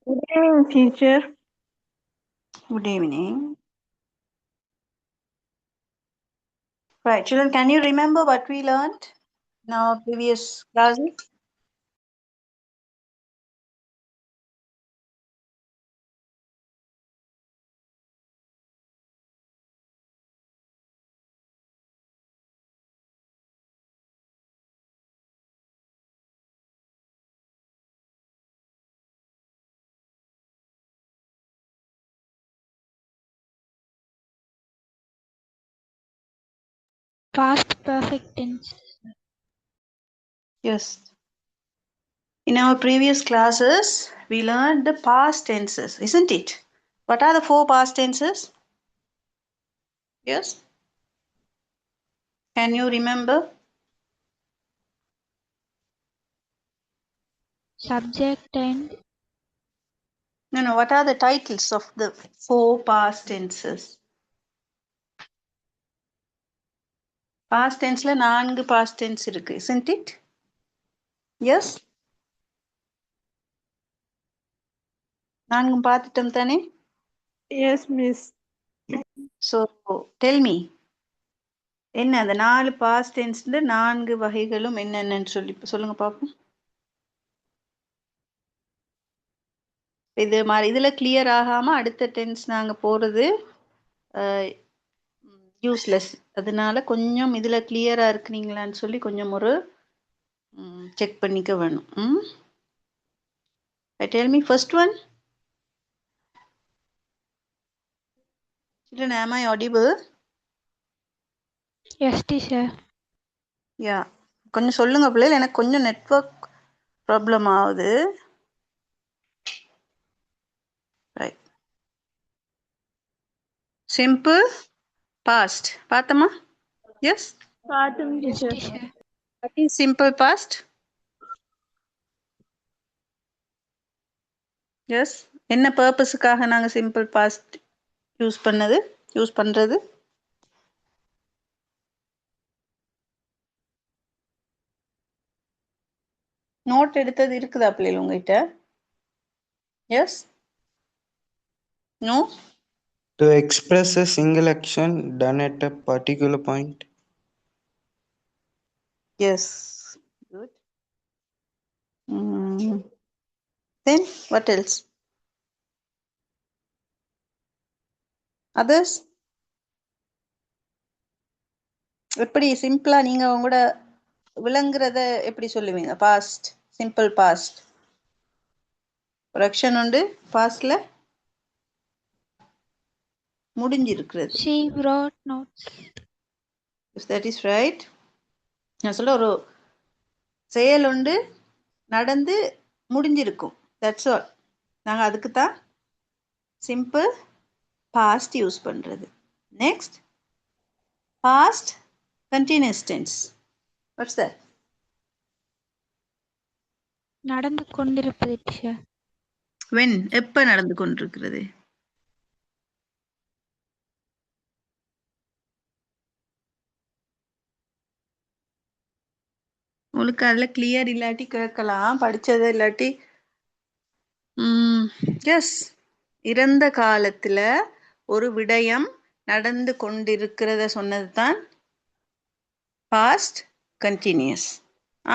Good evening, teacher. Good evening. Right, children, can you remember what we learned in our previous classes? Past perfect tense. Yes. In our previous classes, we learned the past tenses, isn't it? What are the 4 past tenses? Yes. Can you remember? Subject and No. What are the titles of the 4 past tenses? Past tense la 4 past tense இருக்கு, isn't it? Yes. 4 பார்த்துட்டோம் தானே? Yes, miss. So, tell me. என்ன அந்த 4 past tenseல 4 வகைகளும் என்னென்னன்னு சொல்லுங்க பாப்போம். இது மாதிரி இதுல கிளியர் ஆகாம அடுத்த டென்ஸ் நாங்க போறது யூஸ்லெஸ். அதனால கொஞ்சம் இதுல கிளியரா இருக்கிறீங்களான்னு சொல்லி கொஞ்சம் ஒரு செக் பண்ணிக்க வேணும். Tell me first one. Children, am I audible? yes, teacher. Yeah. கொஞ்சம் சொல்லுங்க பிள்ளைகள், எனக்கு கொஞ்சம் நெட்வொர்க் ப்ராப்ளம் ஆகுது. ரைட். சிம்பிள் பாஸ்ட் பார்த்தமா? Yes. Pardon, Yes, teacher. teacher. What is simple past? Yes. என்ன பர்பஸுக்காக நாங்க சிம்பிள் பாஸ்ட் யூஸ் பண்றது? நோட் எடுத்தது இருக்குதா பிள்ளைகள் உங்ககிட்ட? Yes. No. To express a single action done at a particular point. Yes. Good. Then what else? Others? எப்படி சிம்பிளா நீங்க உங்களோட விளங்குறத எப்படி சொல்லுவீங்க? Past, simple past. ஒரு ஆக்ஷன் உண்டு பாஸ்ட்ல முடிஞ்சிருக்கிறது. She wrote notes. If that is right. நான் சொல்ல ஒரு செயல் உண்டு நடந்து முடிஞ்சிருக்கும். That's all. நாங்க அதுக்கு தான் சிம்பிள் பாஸ்ட் யூஸ் பண்றது. Next past continuous tense. What's that? நடந்து கொண்டிருப்பது teacher. When எப்ப நடந்து கொண்டிருக்கிறது? உங்களுக்கு அதுல கிளியர் இல்லாட்டி கேட்கலாம், படிச்சது இல்லாட்டி. எஸ். இறந்த காலத்துல ஒரு விடயம் நடந்து கொண்டிருக்கிறத சொன்னது தான் past continuous.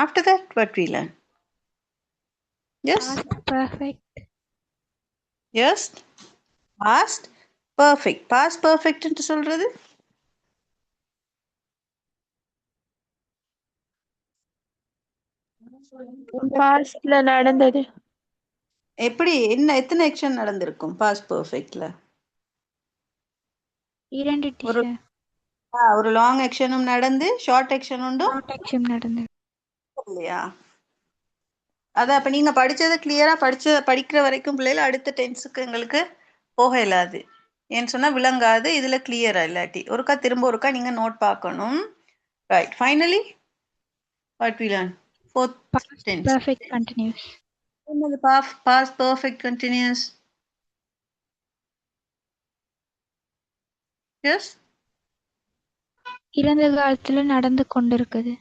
After that, what we learn? Yes. Past perfect. Yes. Past perfect. Past perfect என்று சொல்றது Pastல நடந்தது. எப்படி எத்தனை ஆக்ஷன் நடந்திருக்கும் past perfectல? 2 teacher. ஒரு லாங் ஆக்ஷனும் நடந்து ஷார்ட் ஆக்ஷன் உண்டும் Short action நடந்தது. இல்லையா? அத அப்ப நீங்க படிச்சதை கிளியரா படிக்கிற வரைக்கும் பிள்ளைகள் அடுத்த டென்ஸுக்கு எங்களுக்கு போக இயலாது. ஏன்னு சொன்னா விளங்காது. இதுல கிளியரா இல்லாட்டி திரும்ப ஒருக்கா நீங்க நோட் பார்க்கணும். Right. Finally what we learn? Fourth Past tense. perfect continuous. என்னது past perfect continuous? Yes. இறந்த காலத்துல நடந்து கொண்டிருக்குது.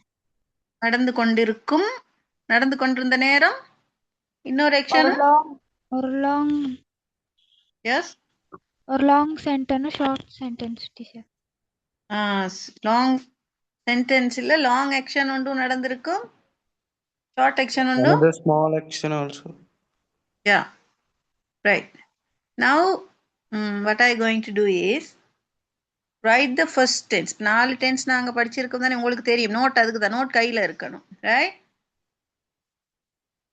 நடந்து கொண்டிருக்கும், நடந்து கொண்டிருந்த நேரம் இன்னொரு ஆக்ஷன் ஒரு லாங் எஸ் ஒரு long sentence short sentence teacher. Long sentence இல்ல லாங் ஆக்ஷன் ஒன்றும் நடந்திருக்கும் ஷார்ட் ஆக்ஷன் ஒன்றும். Another small action also. Yeah, right. Now what I going to do is write the first tense. 4 tense நாங்க படிச்சிருக்கோம் தானே, உங்களுக்கு தெரியும். நோட் அதுக்கு தான், நோட் கையில இருக்கணும். Right?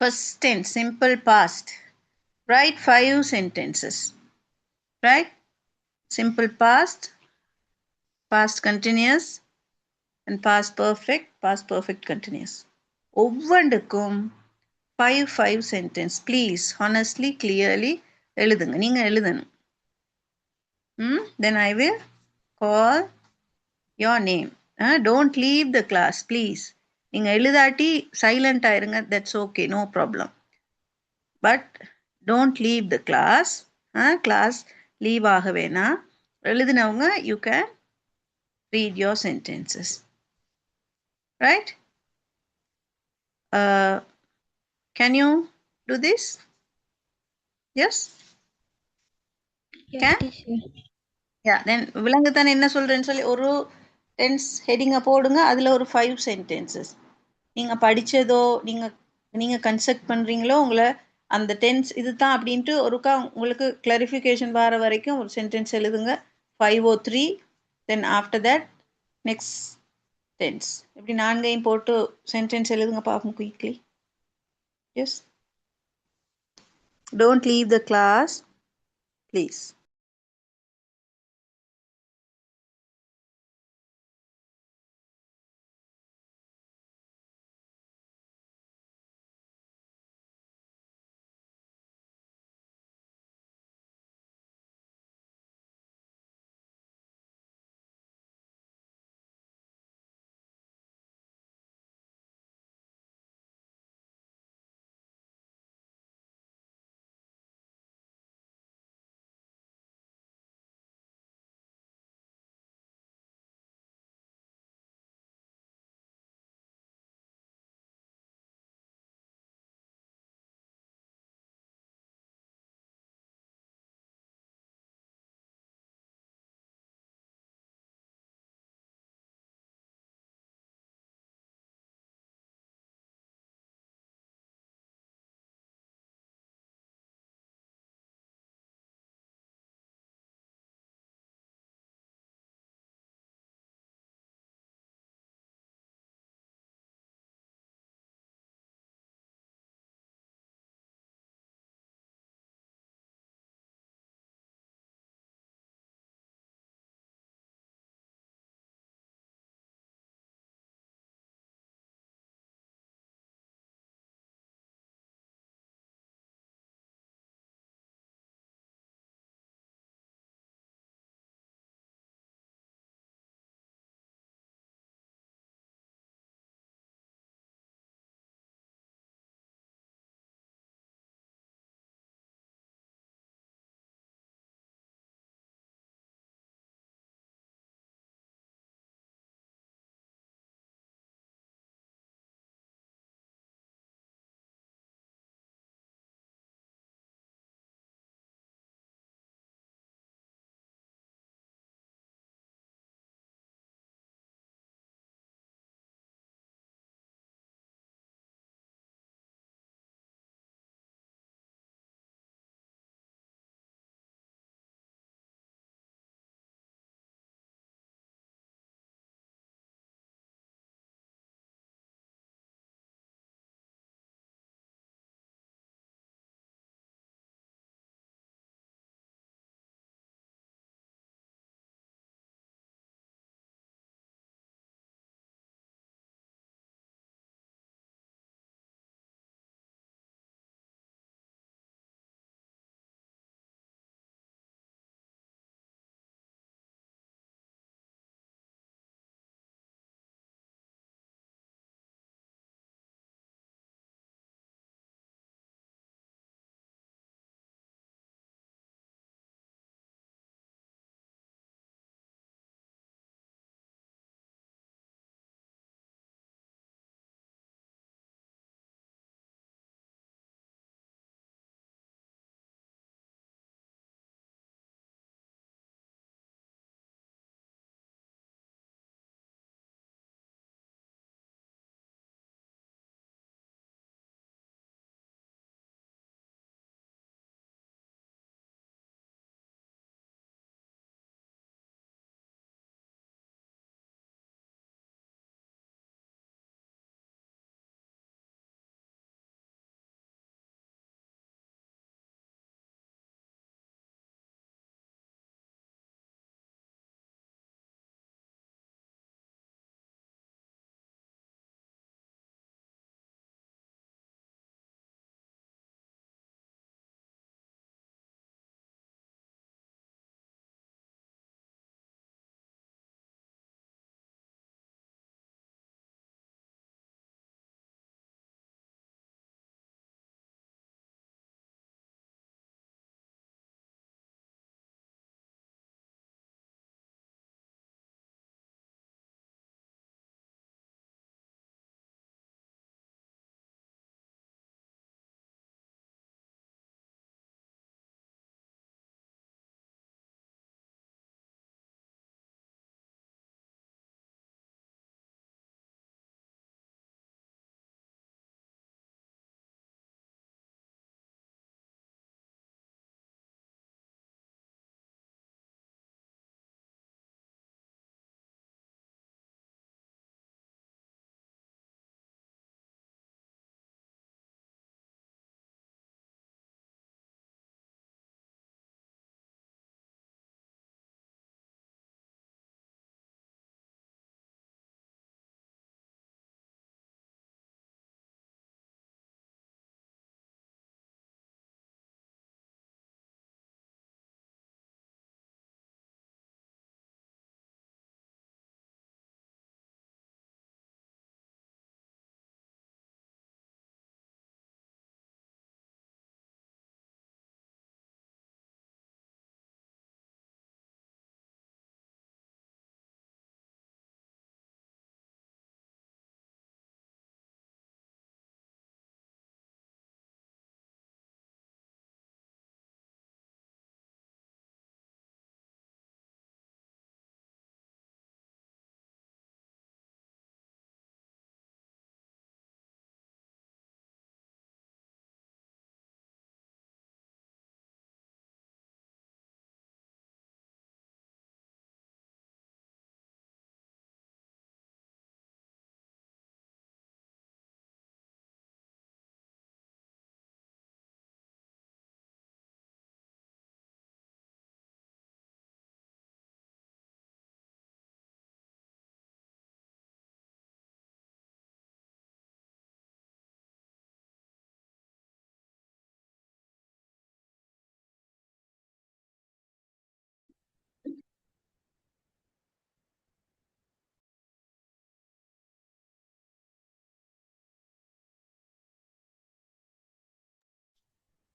First tense, simple past. Write 5 sentences. Right? Simple past, past continuous, and past perfect continuous. ஒவ்வொன்றுக்கும் 5 sentence. Please, honestly, clearly எழுதுங்க. நீங்க எழுதணும். Then I will call your name. Don't leave the class, please. நீங்க எழுதாட்டி silent ஆயிருங்க. That's okay, no problem. But don't leave the class. Class leave ஆக வேணாம். எழுதினவங்க you can read your sentences. Right? Can you do this? Yes? Yes, Can? teacher. Yeah, then விலங்குதான் என்ன சொல்றேன்னு சொல்லி ஒரு tense ஹெடிங்கை போடுங்க. அதில் ஒரு 5 சென்டென்சஸ் நீங்கள் படித்ததோ நீங்கள் கன்செப்ட் பண்ணுறீங்களோ உங்களை அந்த டென்ஸ் இது தான் அப்படின்ட்டு ஒருக்கா உங்களுக்கு கிளாரிஃபிகேஷன் வர வரைக்கும் ஒரு சென்டென்ஸ் எழுதுங்க. 5 or 3, then after that next tense. இப்படி 4ஐயும் போட்டு சென்டென்ஸ் எழுதுங்க பார்ப்போம் quickly. Yes, don't leave the class please.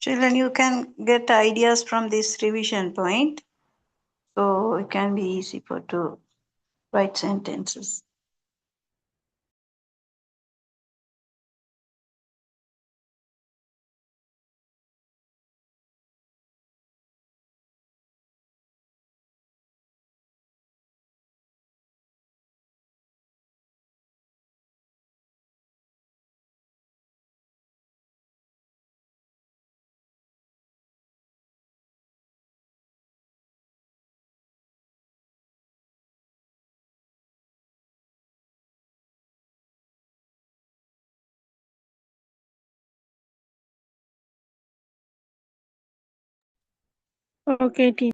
Children, you can get ideas from this revision point. So it can be easy for to write sentences. Okay, teacher.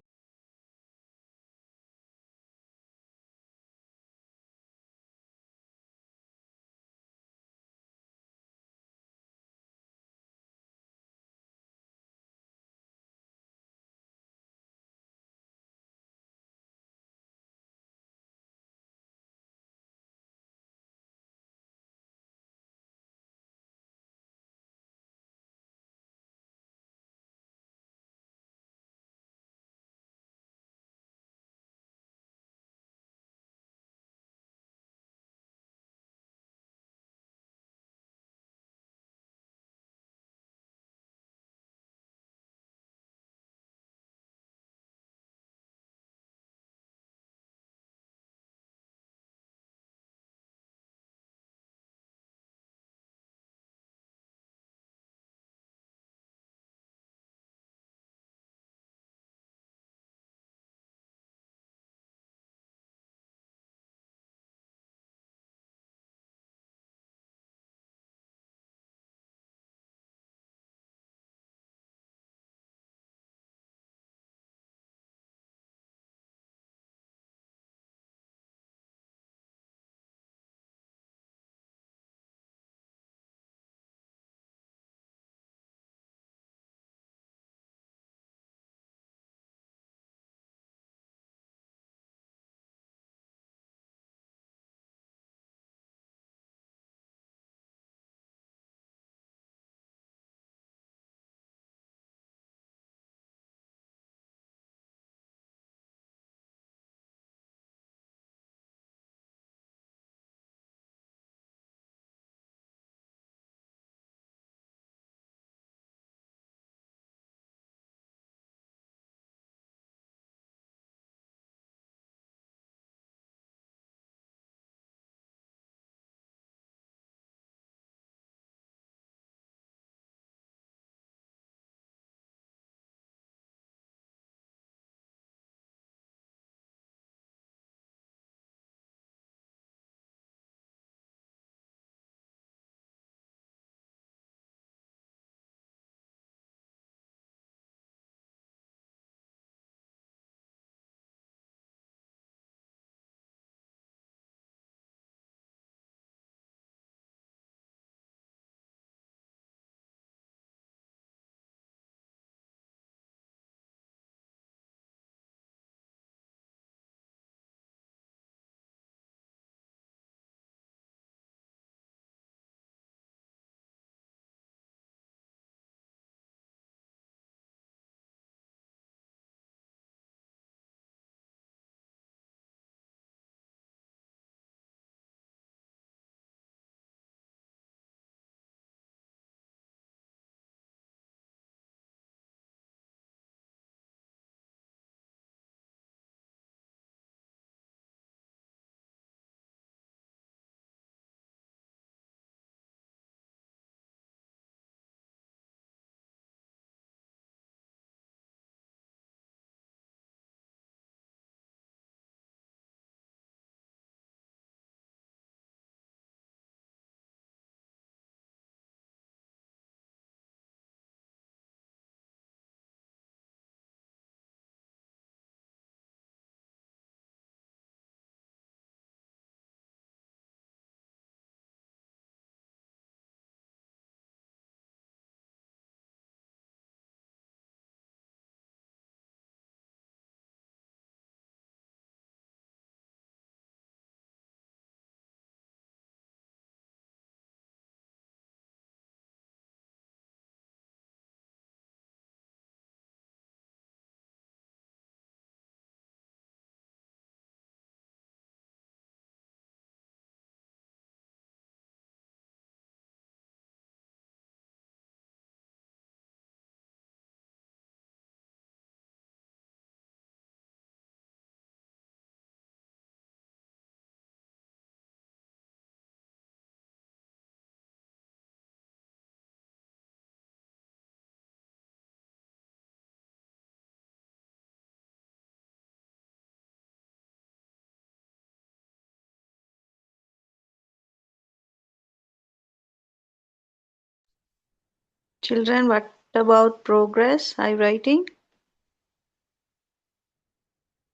Children, what about progress? Are you writing?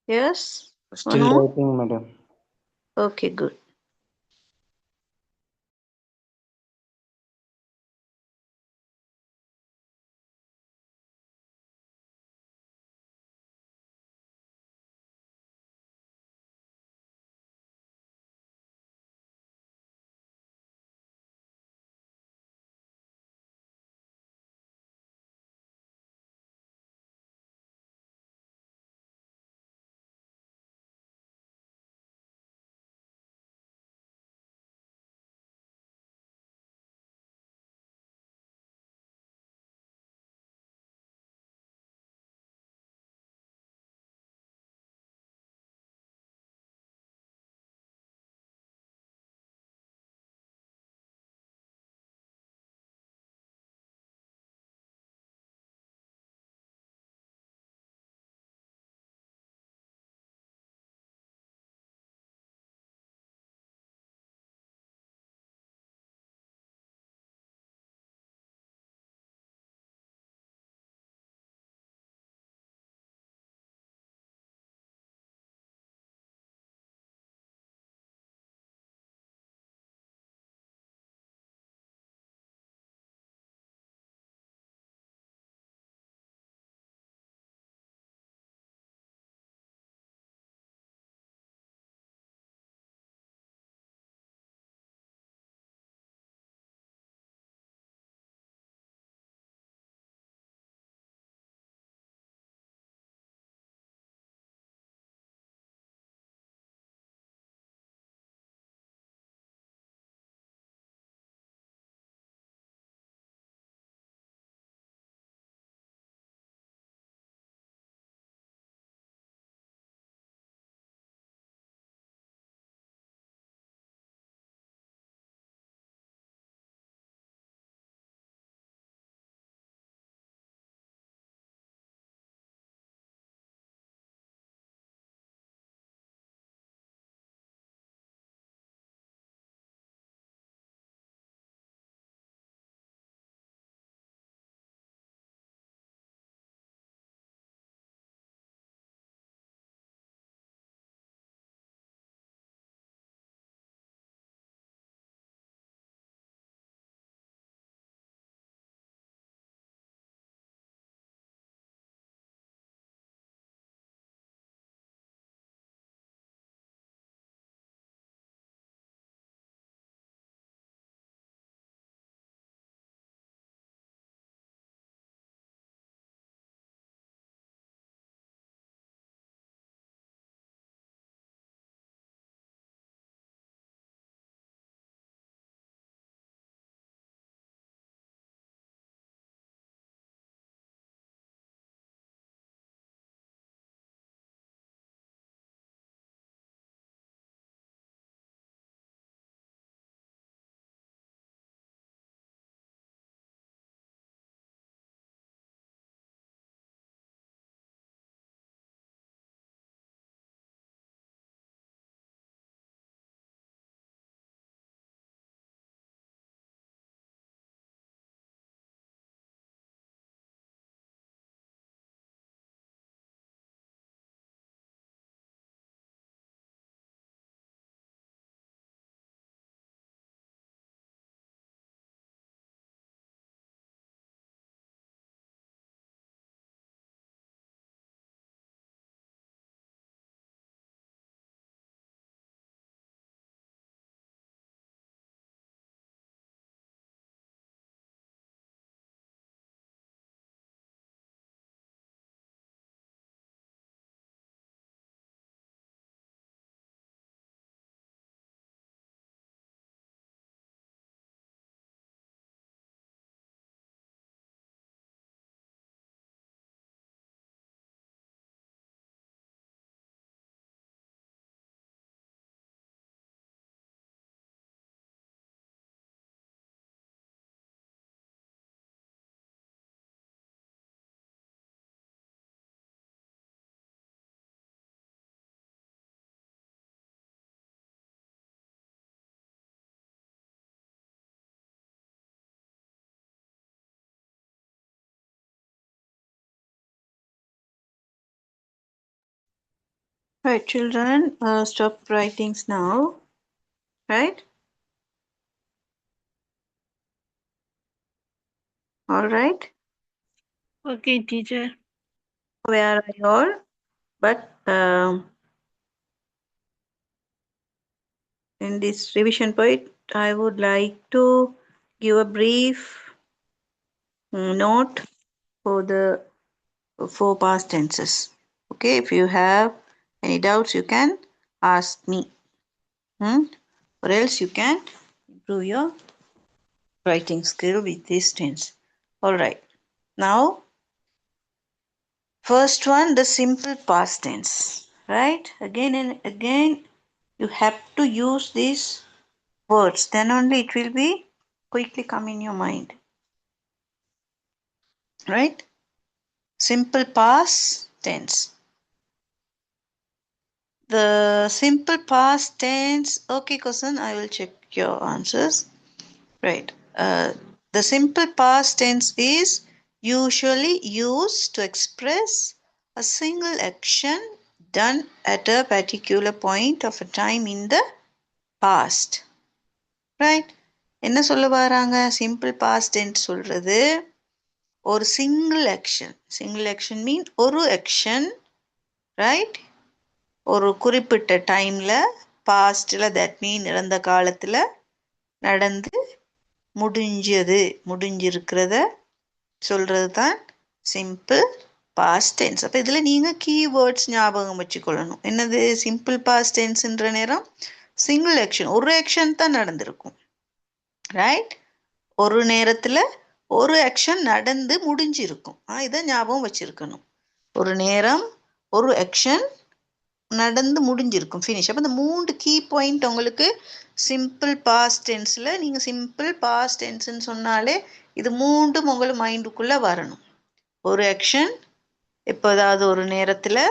Yes or Still no? writing, madam. Okay, good. Right, children, stop writings now. Right? All right. Okay, teacher. Where are you all? But in this revision point, I would like to give a brief note for the 4 past tenses. Okay, if you have any doubts, you can ask me. Or else you can improve your writing skill with this tense. All right. Now, first one, the simple past tense. Right? Again and again, you have to use these words. Then only it will be quickly come in your mind. Right? Simple past tense. The simple past tense. Okay, Kosan, I will check your answers. Right. The simple past tense is usually used to express a single action done at a particular point of a time in the past. Right? என்ன சொல்ல வராங்க? Simple past tense சொல்றது ஒரு single action மீன் ஒரு action, right, ஒரு குறிப்பிட்ட டைம்ல பாஸ்ட்ல, that mean இறந்த காலத்துல நடந்து முடிஞ்சிருக்கிறத சொல்றது தான் சிம்பிள் பாஸ்ட் டென்ஸ். அப்போ இதில் நீங்கள் கீவேர்ட்ஸ் ஞாபகம் வச்சுக்கொள்ளணும். என்னது? சிம்பிள் பாஸ்ட் டென்ஸ்ன்ற நேரம் சிங்கிள் ஆக்ஷன், ஒரு ஆக்ஷன் தான் நடந்திருக்கும். ரைட்? ஒரு நேரத்தில் ஒரு ஆக்ஷன் நடந்து முடிஞ்சிருக்கும். இதை ஞாபகம் வச்சிருக்கணும். ஒரு நேரம் ஒரு ஆக்ஷன் நடந்து முடிஞ்சிருக்கும், ஃபினிஷ். அப்போ இந்த 3 கீ பாயிண்ட் உங்களுக்கு சிம்பிள் பாஸ்ட் டென்ஸில், நீங்கள் சிம்பிள் பாஸ்ட் டென்ஸ்ன்னு சொன்னாலே இது 3ம் உங்களுக்கு மைண்டுக்குள்ளே வரணும். ஒரு ஆக்ஷன் எப்போதாவது ஒரு நேரத்தில்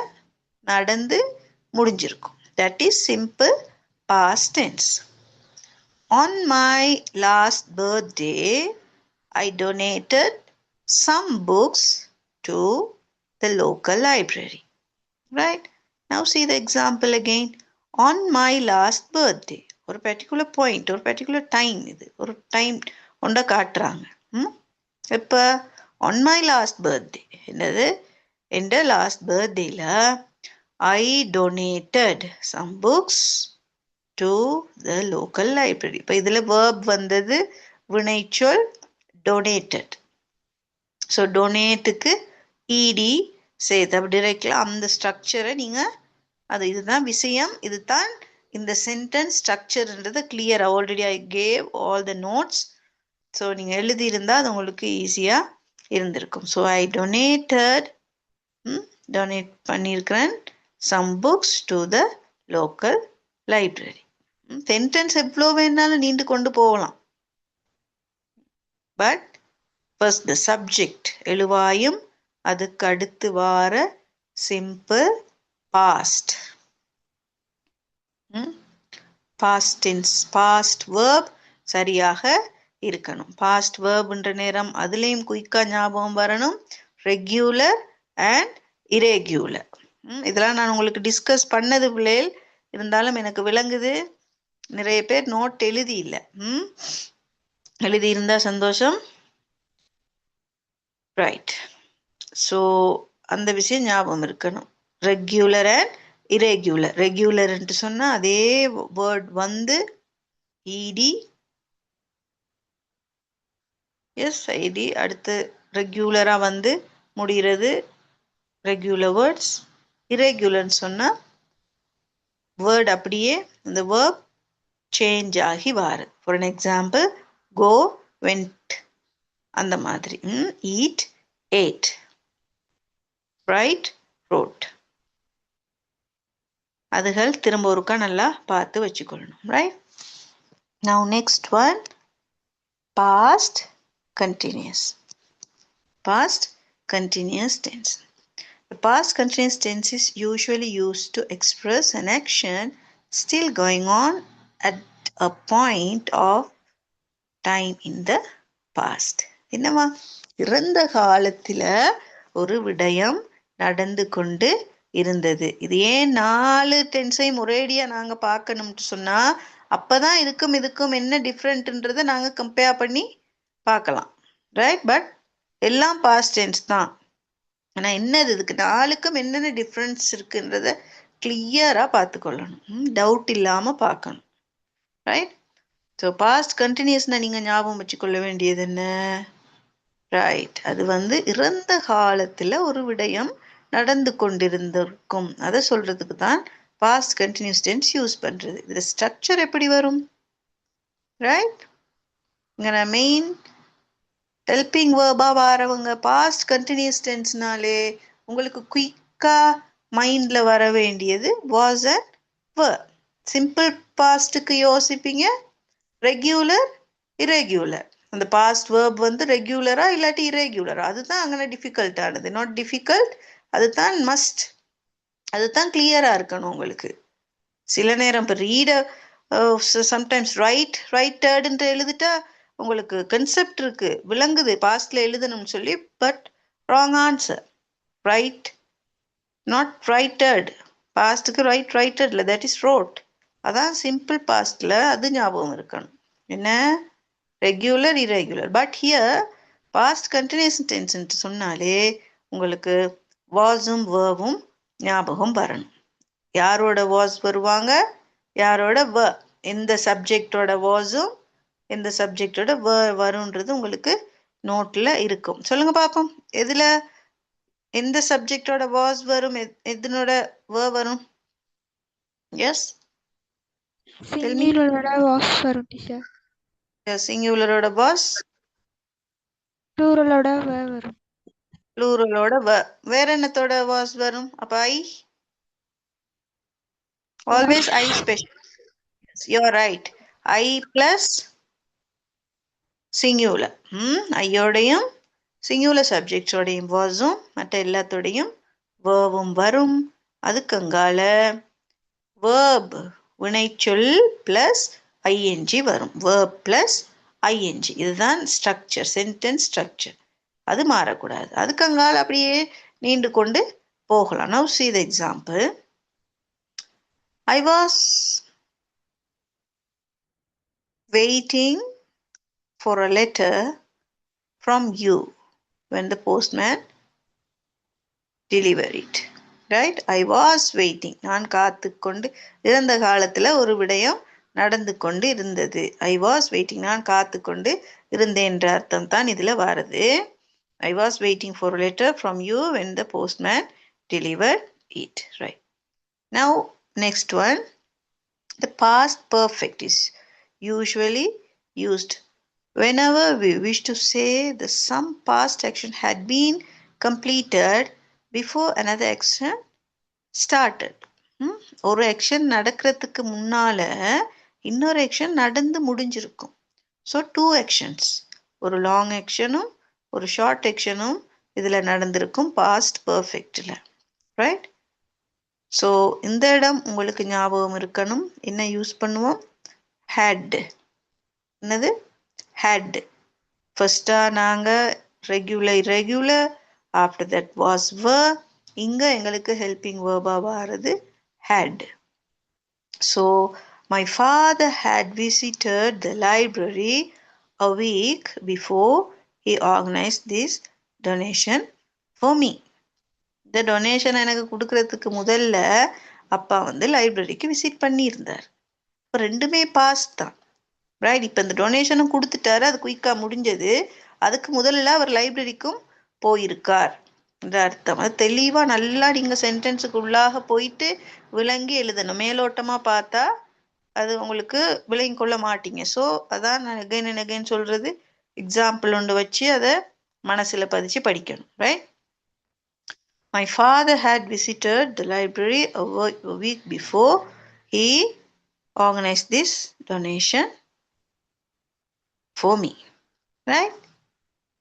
நடந்து முடிஞ்சிருக்கும். That is simple past tense. On my last birthday, I donated some books to the local library. Right? Now see the example again. On my last birthday. ஒரு particular point, ஒரு particular time, இது ஒரு time ஒன்றை காட்டுறாங்க. எப்போ? on my last birthday. என்னது? எந்த last பர்த்டேல I donated some books to the local library. இப்போ இதில் verb வந்தது வினைச்சொல் donated. ஸோ டொனேட்டுக்கு இடி சேர்த்து அப்படி டிரெக்டாக அந்த ஸ்ட்ரக்சரை நீங்கள் இதுதான் விஷயம், இதுதான் இந்த சென்டென்ஸ் ஸ்ட்ரக்சர்ன்றது clear. Already I gave all the notes. So நீங்கள் எழுதியிருந்தால் அது உங்களுக்கு ஈஸியாக இருந்திருக்கும். ஸோ ஐ டொனேட் பண்ணியிருக்கிறேன் some books to the local library. Sentence எவ்வளோ வேணாலும் நீண்டு கொண்டு போகலாம். பட் ஃபர்ஸ்ட் த சப்ஜெக்ட் எழுவாயும் அதுக்கு அடுத்து வார simple past, past tense, past verb சரியாக இருக்கணும். பாஸ்ட் வேர்ப்ன்ற நேரம் அதுலேயும் குயிக்காக ஞாபகம் வரணும். Regular and irregular. இதெல்லாம் நான் உங்களுக்கு டிஸ்கஸ் பண்ணது பிள்ளைகள், இருந்தாலும் எனக்கு விளங்குது. நிறைய பேர் நோட் எழுதி இல்லை. எழுதி இருந்தால் சந்தோஷம். ரைட். ஸோ அந்த விஷயம் ஞாபகம் இருக்கணும். ரெக்யூலர் அண்ட் இரேக்யூலர். ரெக்யூலர்ன்ட்டு சொன்னால் அதே வேர்ட் வந்து இடி, எஸ் ஐடி, அடுத்து ரெக்யூலராக வந்து முடிகிறது ரெக்யூலர் வேர்ட்ஸ். இரேக்யூலர்னு சொன்னால் வேர்ட் அப்படியே இந்த வேர்ப் சேஞ்ச் ஆகி வாருது. For an example, go went, அந்த மாதிரி. Eat ate, right wrote. அதுகள் திரும்ப ஒருக்கா நல்லா பார்த்து வச்சுக்கொள்ளணும். Right? Now next one, past continuous. Past continuous tense. The past continuous tense is usually used to express an action still going on at a point of time in the past. என்னவா? இறந்த காலத்தில் ஒரு விடயம் நடந்து கொண்டு இருந்தது. இது ஏன் 4 டென்ஸையும் ஒரேடியா நாங்க பார்க்கணும்னு சொன்னா அப்பதான் இதுக்கும் என்ன டிஃப்ரெண்ட்ன்றதை நாங்க கம்பேர் பண்ணி பார்க்கலாம். ரைட்? பட் எல்லாம் பாஸ்ட் டென்ஸ் தான். ஆனா என்னது இதுக்கு 4க்கும் என்னென்ன டிஃப்ரென்ஸ் இருக்குன்றத கிளியரா பார்த்துக்கொள்ளணும். டவுட் இல்லாம பார்க்கணும். ரைட்? ஸோ பாஸ்ட் கண்டினியூஸ்னா நீங்க ஞாபகம் வச்சுக்கொள்ள வேண்டியது என்ன? ரைட், அது இறந்த காலத்துல ஒரு விடயம் நடந்து கொண்டிருந்திருக்கும். அதை சொல்றதுக்கு தான் பாஸ்ட் கண்டினியூஸ் டென்ஸ் யூஸ் பண்றது. இதுல ஸ்ட்ரக்சர் எப்படி வரும்? ரைட், இங்க மெயின் ஹெல்பிங் வேர்பா வரவங்க பாஸ்ட் கண்டினியூஸ் டென்ஸ்னாலே உங்களுக்கு குயிக்கா மைண்ட்ல வர வேண்டியது வாஸ் அண்ட் வர். சிம்பிள் பாஸ்டுக்கு யோசிப்பீங்க ரெகுலர் இரெகுலர். அந்த பாஸ்ட் வேர்ப் ரெகுலரா இல்லாட்டி இரெகுலரா, அதுதான் அங்கே டிஃபிகல்ட் ஆனது. நாட் டிஃபிகல்ட், அதுதான் மஸ்ட், அதுதான் கிளியரா இருக்கணும் உங்களுக்கு. சில நேரம் இப்போ ரீட சம்டைம்ஸ் ரைட்டர்டுன்ற எழுதிட்டா உங்களுக்கு கன்செப்ட் இருக்கு, விளங்குது பாஸ்ட்ல எழுதணும்னு சொல்லி, but wrong answer. Write not writed, பாஸ்டுக்கு ரைட்டர்ட்ல, தட் இஸ் ரோட். அதான் சிம்பிள் பாஸ்ட்ல, அது ஞாபகம் இருக்கணும். என்ன? Regular irregular. But here past continuous tense சொன்னாலே உங்களுக்கு வாஸும் வேர்வும் ஞாபகம் வரணும். யாரோட வாஸ் வருவாங்க, யாரோட வ, எந்த சப்ஜெக்டோட வாஸும் எந்த சப்ஜெக்டோட வரும்ன்றது உங்களுக்கு நோட்ல இருக்கும். சொல்லுங்க பாப்போம், எதுல எந்த சப்ஜெக்டோட வாஸ் வரும், எதனோட வ வரும்? எஸ், சிங்குலரோட வாஸ் வரும் டீச்சர். சிங்குலரோட வாஸ், ப்ளூரலோட வ வரும். ப்ளூரலோட வ. வேற என்னத்தோட வாஸ் வரும்? அப்ப I, always I special. You are right, I plus singular. ஐயோடையும் சிங்குலர் சப்ஜெக்ட்ஸோடையும் வாஸும் மற்ற எல்லாத்தோடையும் வேர்வும் வரும். அதுக்கங்கால வேர்ப் வினைச்சொல் பிளஸ் ஐஎன்ஜி வரும். வேர்ப் பிளஸ் ஐஎன்ஜி, இதுதான் ஸ்ட்ரக்சர், சென்டென்ஸ் ஸ்ட்ரக்சர். அது மாறக்கூடாது. அதுக்கங்கால அப்படியே நீண்டு கொண்டு போகலாம். Now see the example. I was waiting for a letter from you when the postman delivered it. Right? I was waiting. நான் காத்து கொண்டு, இறந்த காலத்துல ஒரு விடயம் நடந்து கொண்டு இருந்தது. I was waiting, நான் காத்து கொண்டு இருந்தேன் என்ற அர்த்தம் தான் இதுல வருது. I was waiting for a letter from you when the postman delivered it. Right. Now, next one. The past perfect is usually used whenever we wish to say that some past action had been completed before another action started. ஒரு action நடக்கிறதுக்கு முன்னால இன்னொரு action நடந்து முடிஞ்சிருக்கும். So 2 actions, ஒரு long ஆக்ஷனும் ஒரு short ஆக்ஷனும் இதுல நடந்திருக்கும் பாஸ்ட் பர்ஃபெக்ட்ல. ரைட்? ஸோ இந்த இடம் உங்களுக்கு ஞாபகம் இருக்கணும். என்ன யூஸ் பண்ணுவோம்? ஹேட். என்னது? ஹேட். ஃபர்ஸ்டா நாங்க regular irregular, after that was were. இங்க எங்களுக்கு ஹெல்பிங் வேர்பா வாரது had. So my father had visited the library a week before he organized this donation for me. இந்த டொனேஷன் எனக்கு கொடுக்கறதுக்கு முதல்ல அப்பா லைப்ரரிக்கு விசிட் பண்ணியிருந்தார். இப்போ ரெண்டுமே பாஸ்ட் தான். ரைட்? இப்போ இந்த டொனேஷனும் கொடுத்துட்டாரு, அது குயிக்கா முடிஞ்சது. அதுக்கு முதல்ல அவர் லைப்ரரிக்கும் போயிருக்கார் என்ற அர்த்தம். அது தெளிவா நல்லா நீங்க சென்டென்ஸுக்கு உள்ளாக போயிட்டு விளங்கி எழுதணும். மேலோட்டமா பார்த்தா அது உங்களுக்கு விளங்கி கொள்ள மாட்டீங்க. ஸோ அதான் நான் அகைன் அண்ட் அகைன் சொல்றது, எக்ஸாம்பிள் ஒன்று வச்சு அதை மனசுல பதிச்சு படிக்கணும். Right? My father had visited the library a week before he organized this donation for me. Right?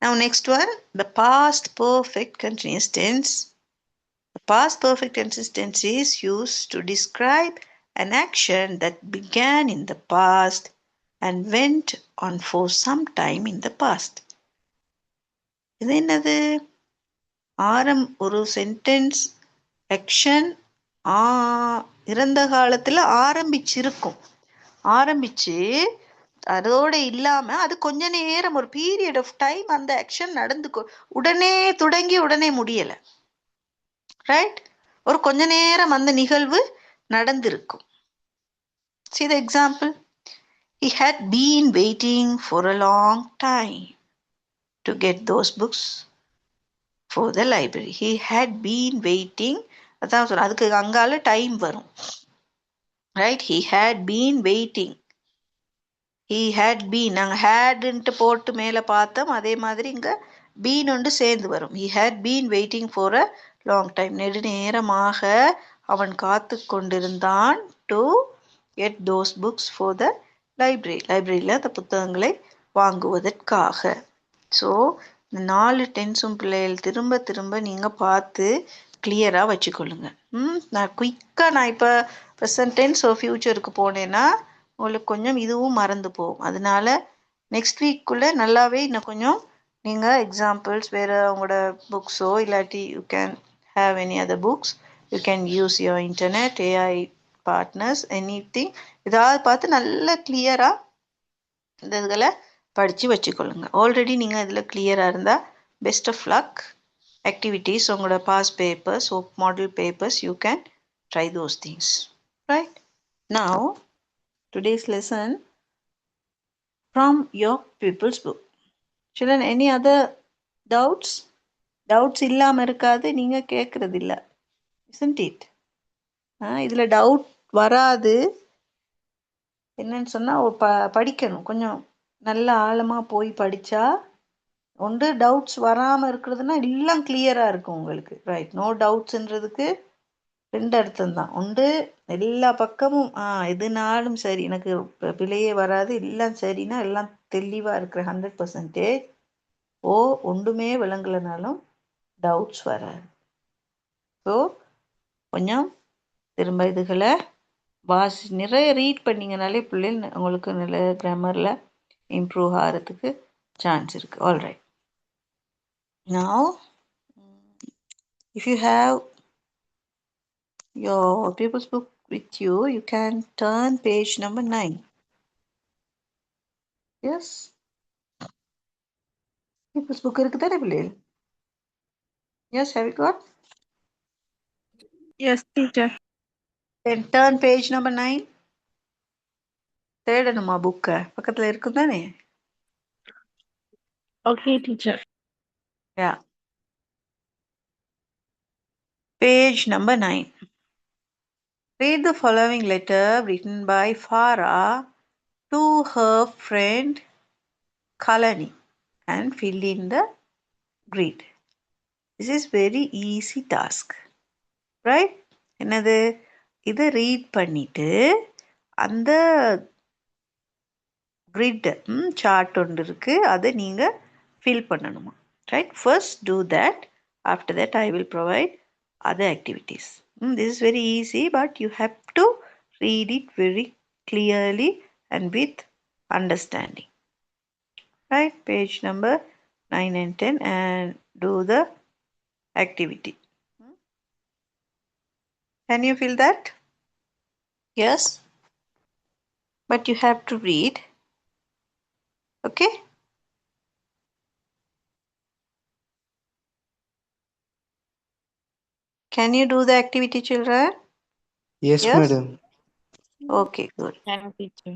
Now next one, the past perfect continuous tense. The past perfect continuous tense is used to describe an action that began in the past and went on for some time in the past. இது என்னது? ஒரு sentence action இறந்த காலத்தில் ஆரம்பிச்சிருக்கும். ஆரம்பிச்சு அதோட இல்லாம அது கொஞ்ச நேரம் ஒரு பீரியட் ஆஃப் டைம் அந்த ஆக்ஷன் உடனே தொடங்கி உடனே முடியல. ரைட்? ஒரு கொஞ்ச நேரம் அந்த நிகழ்வு நடந்திருக்கும். See the example? He had been waiting for a long time to get those books for the library. He had been waiting. அதான் சொல்றேன், அதுக்கு அங்கால டைம் வரும். Right? He had been waiting. He had been, நாங்கள் ஹேடுன்ட்டு போட்டு மேலே பார்த்தோம், அதே மாதிரி இங்கே பீன் ஒன்று சேர்ந்து வரும். He had been waiting for a long time. நெடுநேரமாக அவன் காத்து கொண்டிருந்தான் to get those books for the library. லைப்ரரியில் அந்த புத்தகங்களை வாங்குவதற்காக. ஸோ இந்த 4 டென்ஸும் பிள்ளைகள் திரும்ப திரும்ப நீங்கள் பார்த்து கிளியராக வச்சுக்கொள்ளுங்க. நான் குயிக்காக நான் இப்போ ப்ரெசன்ட் டென்ஸ் ஃப்யூச்சருக்கு போனேன்னா உங்களுக்கு கொஞ்சம் இதுவும் மறந்து போகும். அதனால நெக்ஸ்ட் வீக்குள்ளே நல்லாவே இன்னும் கொஞ்சம் நீங்கள் எக்ஸாம்பிள்ஸ் வேறு உங்களோட புக்ஸோ இல்லாட்டி you can have any other books, you can use your internet, AI partners, any thing, இதாவது பார்த்து நல்லா கிளியராக இந்த இதுகளை படித்து வச்சுக்கொள்ளுங்க. ஆல்ரெடி நீங்கள் இதில் கிளியராக இருந்தால் பெஸ்ட் ஆஃப் லக். ஆக்டிவிட்டீஸ் உங்களோட pass papers, model papers, you can try those things. Right? Now today's lesson from your pupils book. Children, any other doubts? Doubts இல்லாமல் இருக்காது, நீங்கள் கேட்குறது இல்லை, isn't it? இதில் டவுட் வராது. என்னன்னு சொன்னால் படிக்கணும், கொஞ்சம் நல்ல ஆழமாக போய் படித்தா ஒன்று டவுட்ஸ் வராமல் இருக்கிறதுனா எல்லாம் கிளியராக இருக்கும் உங்களுக்கு. ரைட்? நோ டவுட்ஸ்ன்றதுக்கு 2 அர்த்தம் தான். ஒன்று எல்லா பக்கமும் எதுனாலும் சரி, எனக்கு பிழையே வராது, எல்லாம் சரின்னா எல்லாம் தெளிவாக இருக்கிற 100%. ஒன்றுமே விளங்கலைனாலும் டவுட்ஸ் வராது. ஸோ கொஞ்சம் திரும்ப இதுகளை நிறைய ரீட் பண்ணிங்கனாலே பிள்ளைகள் உங்களுக்கு நல்ல கிராமரில் இம்ப்ரூவ் ஆகிறதுக்கு சான்ஸ் இருக்குது. Alright, now if you have your pupils book with you, you can turn page number 9. Yes, pupils book இருக்குதானே பிள்ளைகள்? Yes, have you got? Yes, teacher. Then turn page number 9. தேடணுமா புக்கை? பக்கத்தில் இருக்கும் தானே? Okay, teacher. Yeah. Page number 9. Read the following letter written by Farah to her friend Kalani and fill in the grid. This is very easy task. Right? என்னது? இதை read பண்ணிட்டு அந்த grid chart ஒன்று இருக்குது, அதை நீங்கள் ஃபில் பண்ணணுமா. Right? First do that. After that I will provide other activities. This is very easy, but you have to read it very clearly and with understanding. Right? Page number 9 and 10 and do the activity. Can you feel that? Yes? But you have to read. Okay? Can you do the activity, children? Yes, Yes? madam. Okay, good. Thank you, teacher.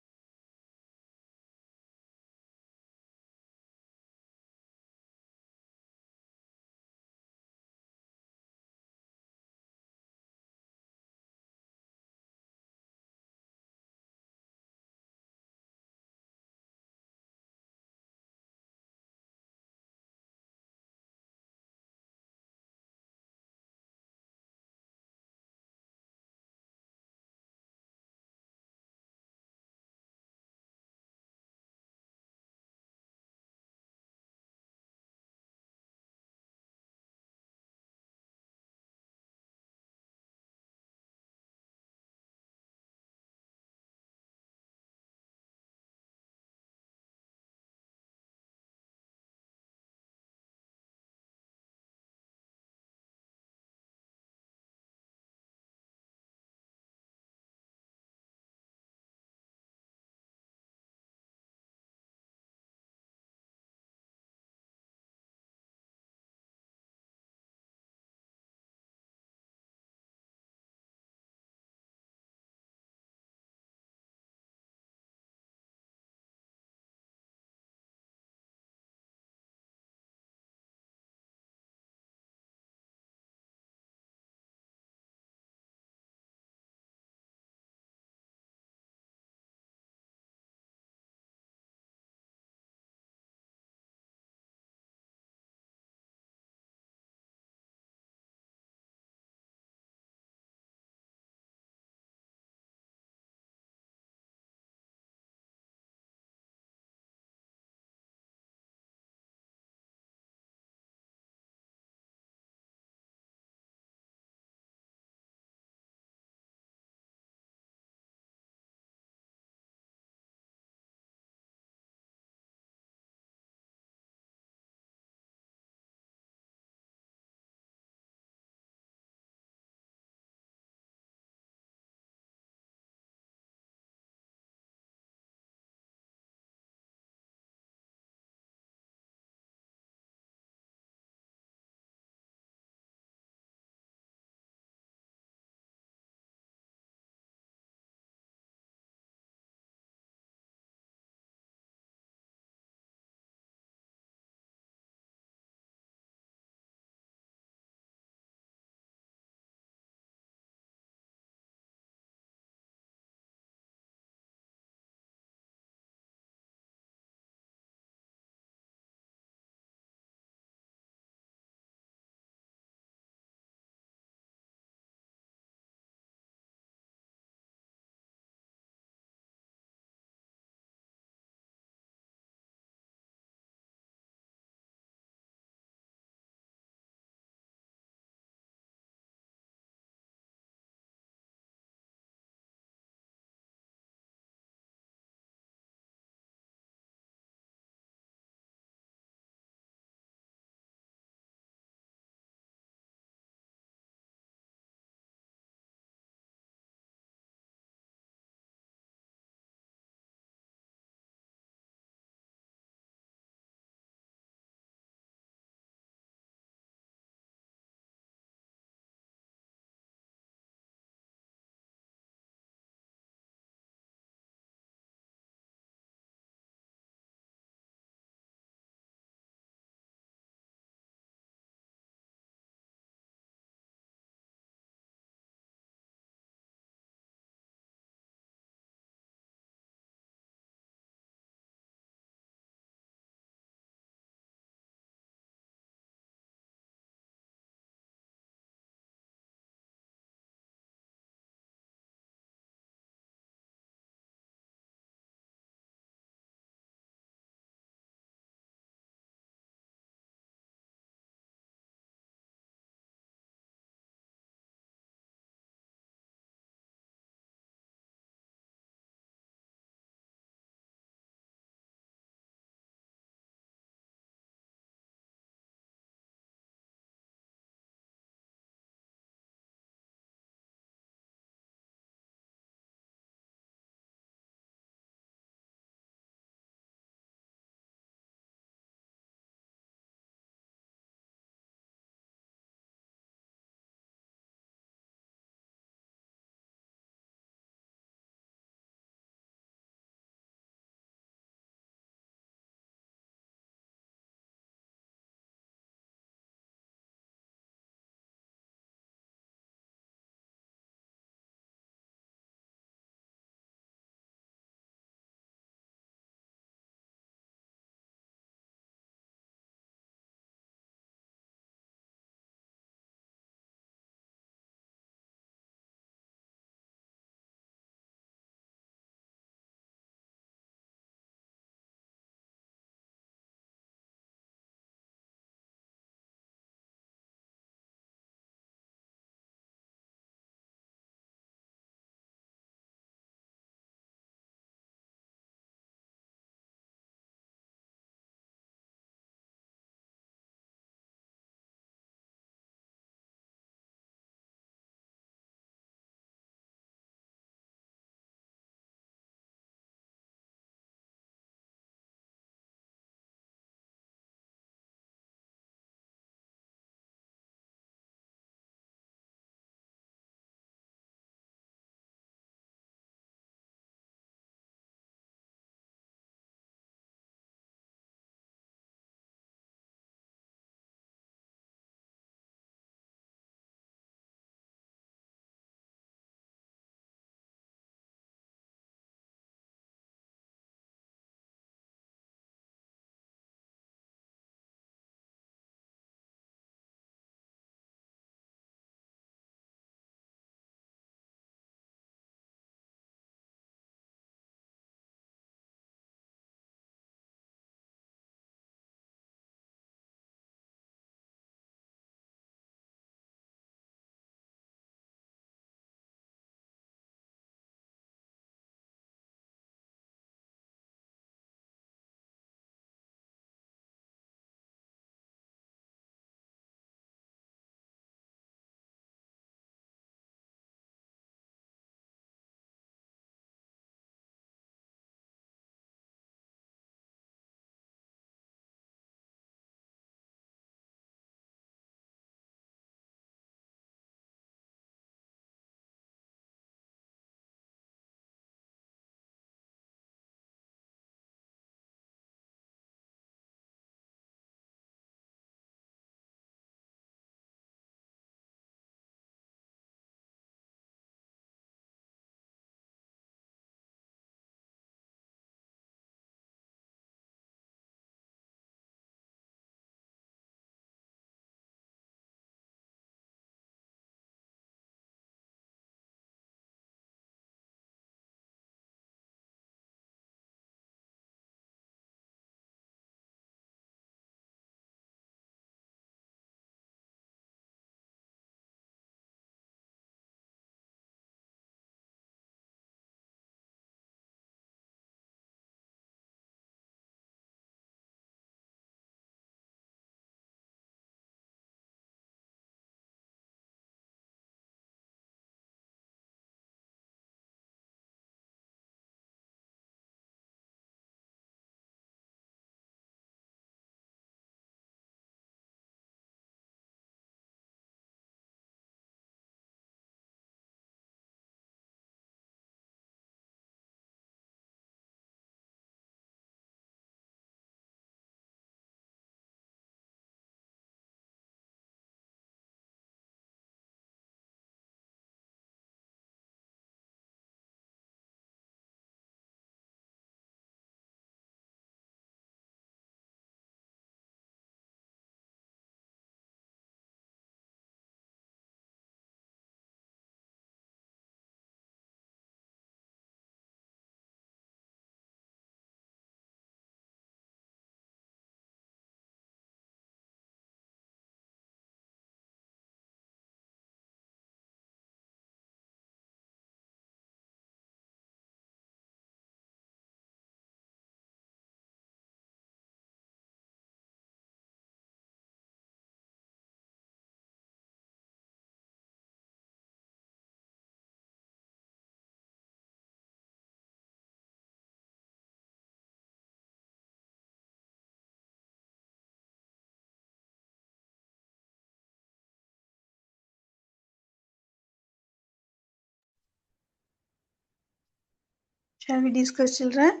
Shall we discuss, children?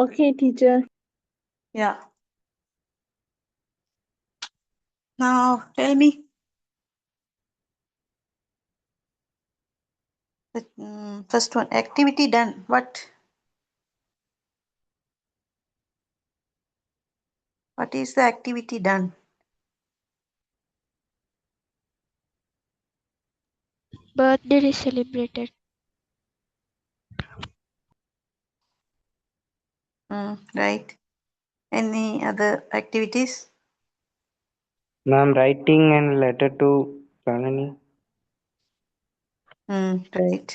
Okay, teacher. Yeah. Now tell me. First one, activity done. What? What is the activity done? Birthday is celebrated. Right. Any other activities? Ma'am, writing and letter to Pranani. Right.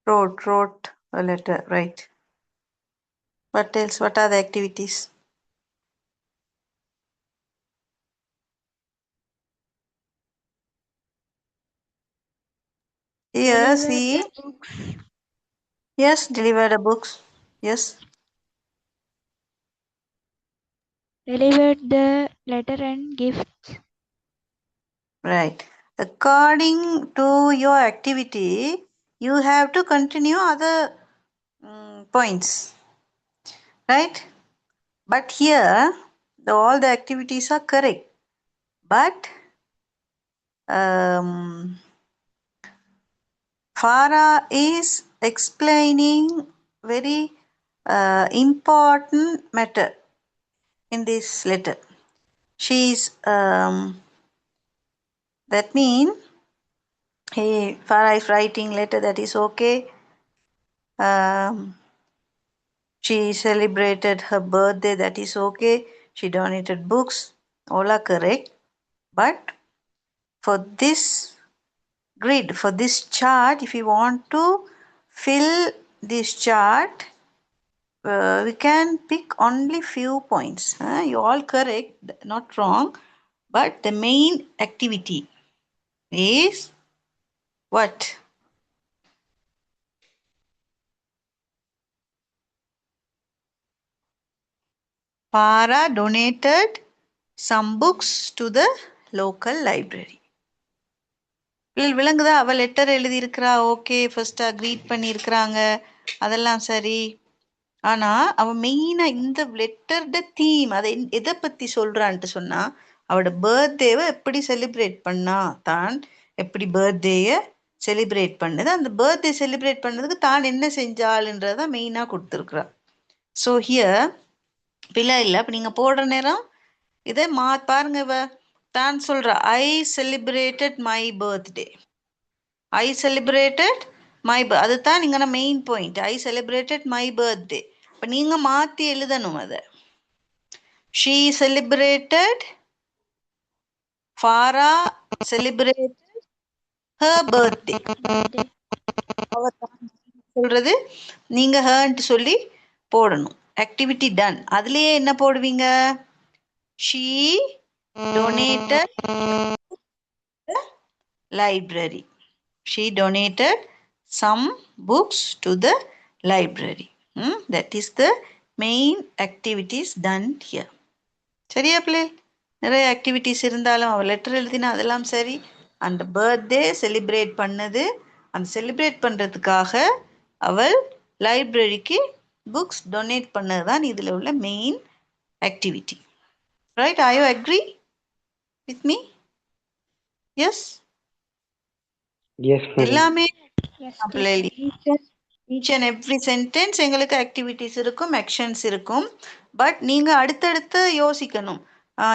Wrote a letter. Right. What else? What are the activities? Here, Delivered see. the books. Yes, deliver the books. Yes. Delivered the letter and gifts. Right. According to your activity, you have to continue other points. Right? But here, all the activities are correct. But Farah is explaining very important matter in this letter. She's that means hey, Farah is writing letter, that is okay. She celebrated her birthday, that is okay. She donated books, all are correct. But for this grid, for this chart, if you want to fill this chart, we can pick only few points. You all correct, not wrong. But the main activity is what? Farah donated some books to the local library. விளங்குதா? அவ letter எழுதியிருக்கிறா, okay, ஃபர்ஸ்டா greet பண்ணியிருக்கிறாங்க, அதெல்லாம் சரி. ஆனா அவ மெயினா இந்த லெட்டர்ட தீம், அதை எதை பத்தி சொல்றான்ட்டு சொன்னா, அவட பர்த்டேவை எப்படி செலிப்ரேட் பண்ணா, தான் எப்படி பர்த்டேய செலிப்ரேட் பண்ணது, அந்த பர்த்டே செலிப்ரேட் பண்ணதுக்கு தான் என்ன செஞ்சாளுன்றத மெயினா கொடுத்துருக்குறா. ஸோ ஹியர் பிள்ளை இல்லை. அப்போ நீங்க போடுற நேரம் இதை பாருங்க. இவ தான் சொல்றா, I celebrated my birthday. I celebrated my அதுதான் நீங்க main point. I celebrated my birthday. இப்போ நீங்க மாத்தி எழுதணும் அதை. She celebrated, Farah celebrated her birthday. சொல்றது நீங்க ஹர்ன்ட்டு சொல்லி போடணும். Activity done. அதுலயே என்ன போடுவீங்க? She donated library. She donated some books to the library. That is the main activities done here. சரியா பிள்ளை? நிறைய ஆக்டிவிட்டிஸ் இருந்தாலும் அவள் லெட்டர் எழுதினா அதெல்லாம் சரி. அந்த பர்த்டே செலிப்ரேட் பண்ணது, அந்த செலிப்ரேட் பண்ணுறதுக்காக அவள் லைப்ரரிக்கு புக்ஸ் டொனேட் பண்ணது தான் இதில் உள்ள main activity. Right? Are you agree with me? Yes? Yes, madam. எல்லாமே Yes, each and every sentence எங்களுக்கு ஆக்டிவிட்டிஸ் இருக்கும், ஆக்ஷன்ஸ் இருக்கும். பட் நீங்க அடுத்தடுத்து யோசிக்கணும்.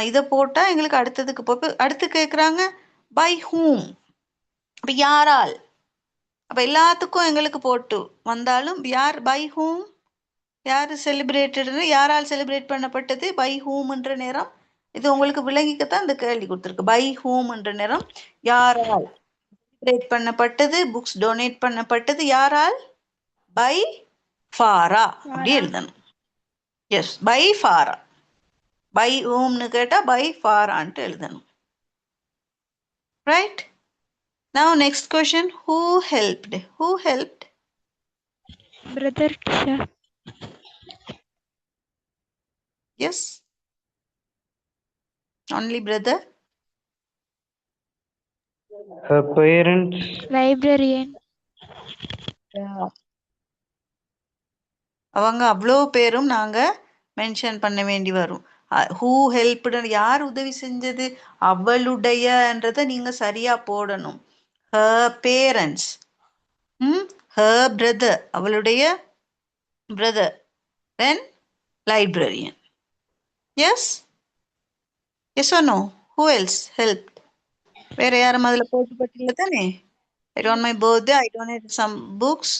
இதை போட்டா எங்களுக்கு அடுத்ததுக்கு அடுத்து கேட்குறாங்க பை ஹூம், அப்போ யாரால். அப்போ எல்லாத்துக்கும் எங்களுக்கு போட்டு வந்தாலும் யார், பை ஹூம், யார் செலிப்ரேட்டட், யாரால் செலிப்ரேட் பண்ணப்பட்டது, பை ஹூம்ன்ற நேரம். இது உங்களுக்கு விளங்கிக்கத்தான் இந்த கேள்வி கொடுத்துருக்கு. பை ஹூம்ன்ற நேரம் யாரால் செலிப்ரேட் பண்ணப்பட்டது, புக்ஸ் டொனேட் பண்ணப்பட்டது யாரால்? பை ஃபாரா அப்படி எழுதணும். Yes, by Farah. பை ஹூம்னு கேட்டா பை ஃபாரான்ட்டு எழுதணும். Right? Now next question, who helped? Who helped? Brother, teacher. Yes, only brother. Her parents. librarian, அவங்க அவ்வளோ பேரும் நாங்க மென்ஷன் பண்ண வேண்டி வரும். ஹூ ஹெல்ப்டு, யார் உதவி செஞ்சது, அவளுடையன்றதை நீங்க சரியா போடணும். ஹர் பேரண்ட்ஸ், ஹர் பிரதர், அவளுடைய brother, then librarian. Yes yes or no? Who else helped? வேற யாரும் அதுல போட்டுப்பட்டில்ல தானே? On my birthday, I donated some books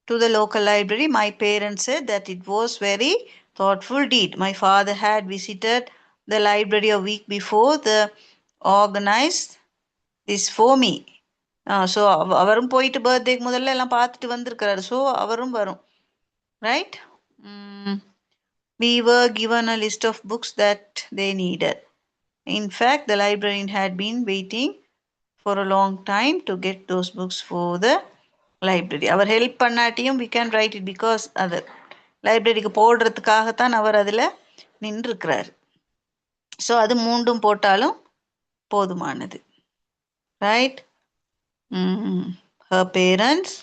to the local library. My parents said that it was very thoughtful deed. My father had visited the library a week before the organized this for me. So அவரும் போயிட்டு பர்த்டேக்கு முதல்ல எல்லாம் பார்த்துட்டு வந்திருக்கிறாரு. So அவரும் வரும். Right? We were given a list of books that they needed. In fact, the librarian had been waiting for a long time to get those books for the library. அவர் ஹெல்ப் பண்ணாட்டியும் we can write it because அது லைப்ரரிக்கு போடுறதுக்காகத்தான் அவர் அதில் நின்றுருக்கிறார். So அது மூண்டும் போட்டாலும் போதுமானது. Right? her parents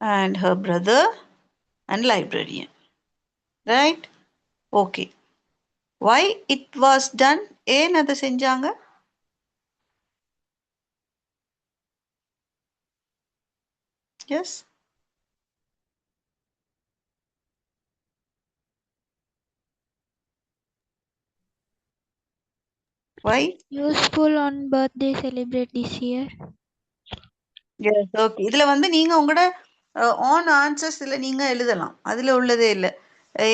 and her brother and librarian. Right? Okay. Why it was done? ஏன் அதை செஞ்சாங்க? Yes? Why? useful on birthday celebrate this year. Yes, okay. இதுல வந்து நீங்க உங்களோட ஆன் ஆன்சர்ஸ் இதுல நீங்க எழுதலாம். அதுல உள்ளதே இல்லை.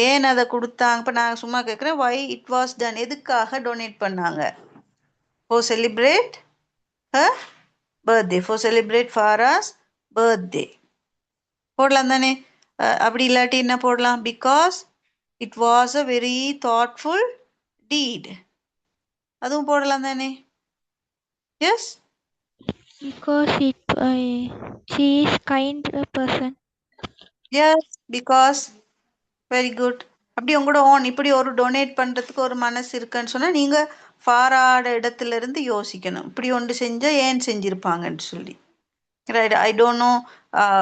ஏன் அதை கொடுத்தாங்க? இப்போ நான் சும்மா கேட்குறேன். வை இட் வாஸ் டன், எதுக்காக டொனேட் பண்ணாங்க? for celebrate her birthday, for celebrate Farah's birthday போடலாம் தானே? அப்படி இல்லாட்டி என்ன போடலாம்? Because it was a very thoughtful deed, அதுவும் போடலாம் தானே? Yes, Because she is kind person. Yes, because. Very good. அப்படி உங்களோட ஓன் இப்படி ஒரு டொனேட் பண்ணுறதுக்கு ஒரு மனசு இருக்குன்னு சொன்னால் நீங்கள் ஃபாராட இடத்துல இருந்து யோசிக்கணும். இப்படி ஒன்று செஞ்சால் ஏன் செஞ்சுருப்பாங்கன்னு சொல்லி. ரைட்? ஐ டோன்ட் நோ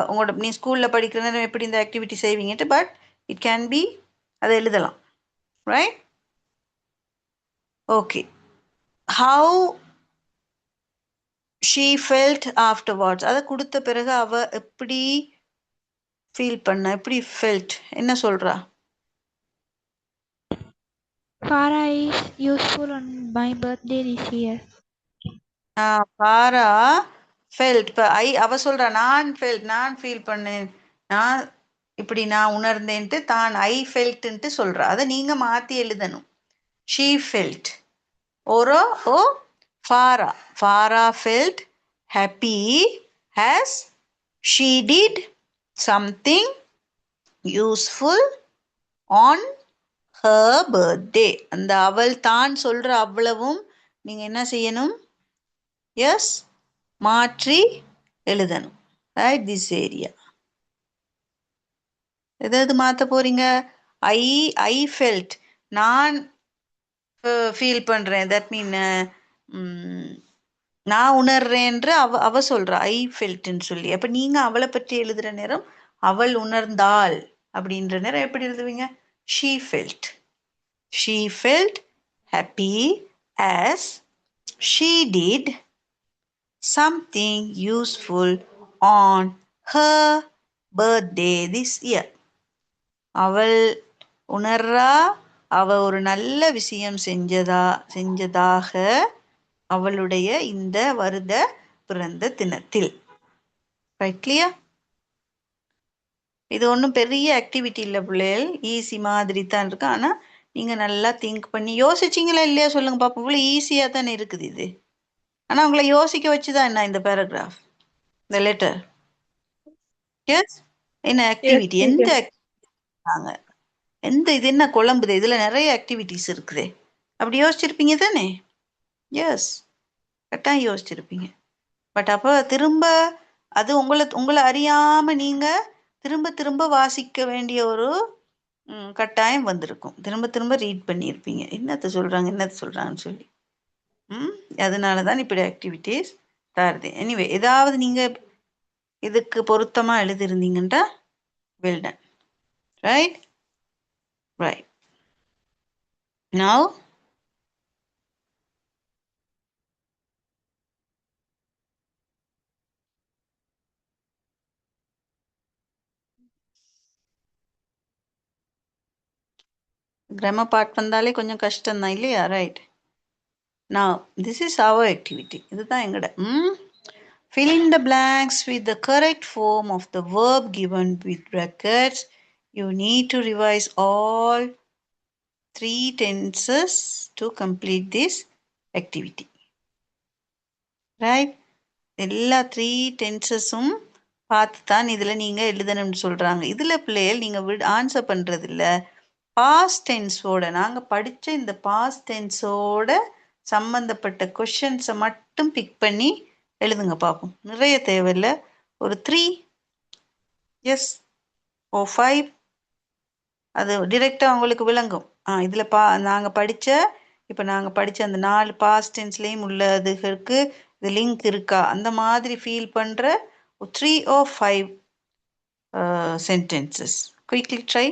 உங்களோட நீ ஸ்கூலில் படிக்கிற நேரம் எப்படி இந்த ஆக்டிவிட்டி செய்வீங்கட்டு, பட் இட் கேன் பி, அதை எழுதலாம். Right? Okay. How she felt afterwards, அதை கொடுத்த பிறகு அவ எப்படி ஃபீல் பண்ண, எப்படி ஃபெல்ட், என்ன சொல்கிறா? Farah is useful on my birthday this year. Farah felt. இப்போ அவ சொல்கிறா நான் ஃபெல்ட், நான் ஃபீல் பண்ணேன், நான் இப்படி நான் உணர்ந்தேன்ட்டு தான் ஐ ஃபெல்ட்டுன்ட்டு சொல்கிறா. அதை நீங்கள் மாற்றி எழுதணும். She felt oh Farah. Farah felt happy as she did something useful on her birthday. அந்த அவள் தான் சொல்ற அவ்வளவும் நீங்க என்ன செய்யணும்? எஸ், மாற்றி எழுதணும். ரைட்? திஸ் ஏரியா எதாவது மாற்ற போறீங்க? ஐ ஃபெல்ட், நான் ஃபீல் பண்றேன், தட் மீன் நான் உணர்றேன்ற அவ சொல்றா ஐ ஃபெல்ட்ன்னு சொல்லி. அப்ப நீங்க அவளை பற்றி எழுதுற நேரம் அவள் உணர்ந்தாள் அப்படின்ற நேரம் எப்படி எழுதுவீங்க? she felt. She felt happy as she did something useful on her birthday this year. அவள் உணர்றா அவ ஒரு நல்ல விஷயம் செஞ்சதாக அவளுடைய இந்த வருட பிறந்த தினத்தில். ரைட்? கிளியர்? இது ஒன்றும் பெரிய ஆக்டிவிட்டி இல்லை பிள்ளைகள், ஈஸி மாதிரி தான் இருக்கு. ஆனால் நீங்கள் நல்லா திங்க் பண்ணி யோசிச்சிங்களா இல்லையா சொல்லுங்க பாப்போம். இவ்வளோ ஈஸியாக தானே இருக்குது இது. ஆனால் உங்களை யோசிக்க வச்சு தான் என்ன இந்த பேராகிராஃப், இந்த லெட்டர். எஸ், என்ன ஆக்டிவிட்டி, எந்த ஆக்டிவிட்டி, எந்த இது என்ன குழம்புது, இதில் நிறைய ஆக்டிவிட்டிஸ் இருக்குதே. அப்படி யோசிச்சிருப்பீங்க தானே? எஸ், கரெக்டாக யோசிச்சிருப்பீங்க. பட் அப்போ திரும்ப அது உங்களை அறியாமல் நீங்கள் திரும்ப திரும்ப வாசிக்க வேண்டிய ஒரு கட்டாயம் வந்திருக்கும். திரும்ப திரும்ப ரீட் பண்ணியிருப்பீங்க, என்னத்தை சொல்கிறாங்கன்னு சொல்லி. அதனால தான் இப்படி ஆக்டிவிட்டீஸ் தருது. எனிவே ஏதாவது நீங்க இதுக்கு பொருத்தமா எழுதிருந்தீங்கன்னா well done. Right? Right. Now grammar part வந்தாலே கொஞ்சம் கஷ்டம் தான் இல்லையா? Right. Now this is our activity. இதுதான் எங்கட fill in the blanks with the correct form of the verb given with brackets. You need to revise all 3 tenses to complete this activity. Right? எல்லா 3 டென்சஸும் பார்த்து தான் இதில் நீங்கள் எழுதணும்னு சொல்கிறாங்க. இதில் பிள்ளைகள் நீங்கள் ஆன்சர் பண்ணுறது இல்லை, பாஸ்ட் டென்ஸோட நாங்கள் படித்த இந்த பாஸ்ட் டென்ஸோட சம்மந்தப்பட்ட கொஷின்ஸை மட்டும் பிக் பண்ணி எழுதுங்க பார்ப்போம். நிறைய தேவையில்லை, ஒரு 3 எஸ் ஓ 5 அது டிரெக்டாக உங்களுக்கு விளங்கும். இதில் நாங்கள் படித்த அந்த 4 பாஸ்ட் டென்ஸ்லேயும் உள்ளதுக்கு இது லிங்க் இருக்கா அந்த மாதிரி ஃபீல் பண்ணுற 3 or 5 sentences. Quickly try.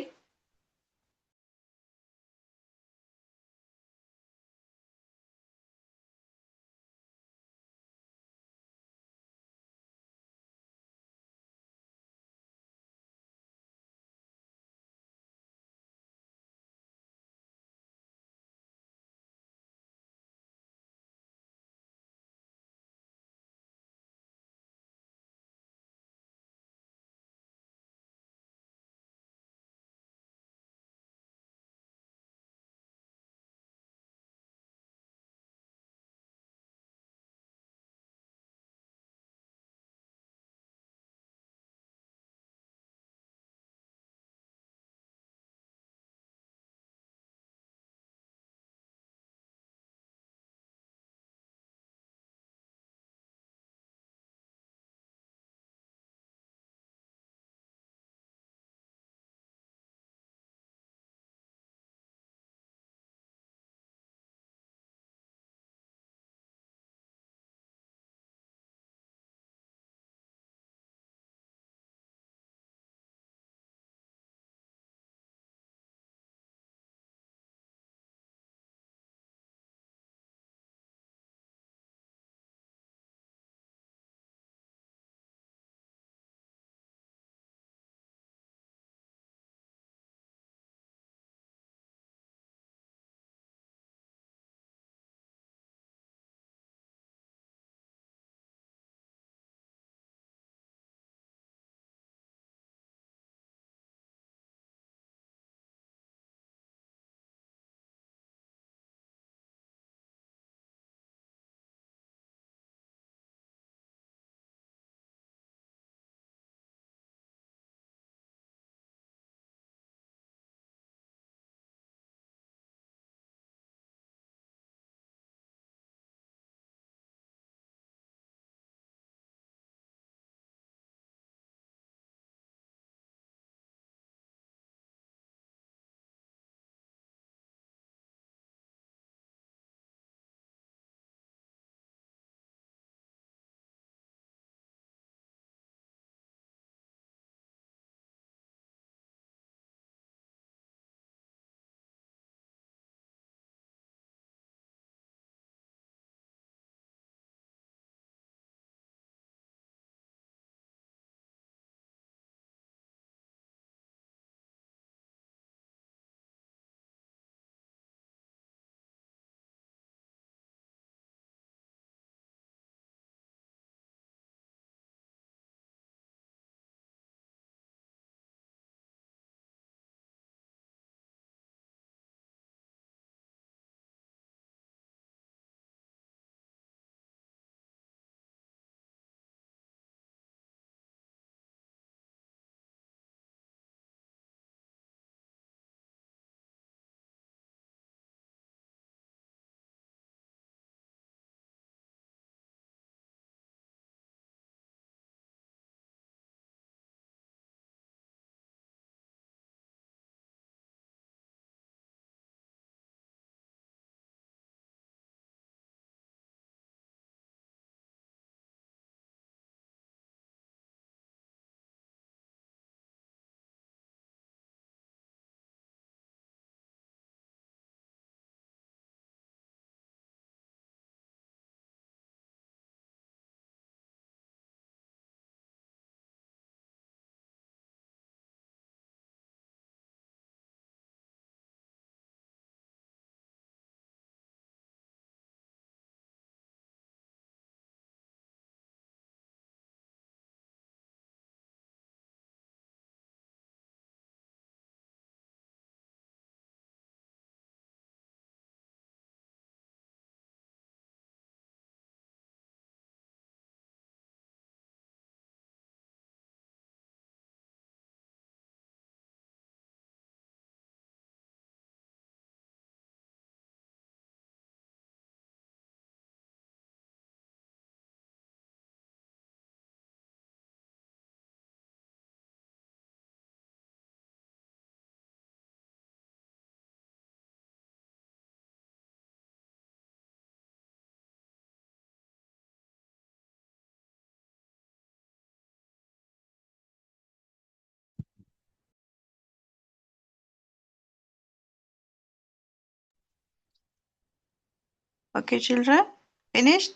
Okay, children, finished?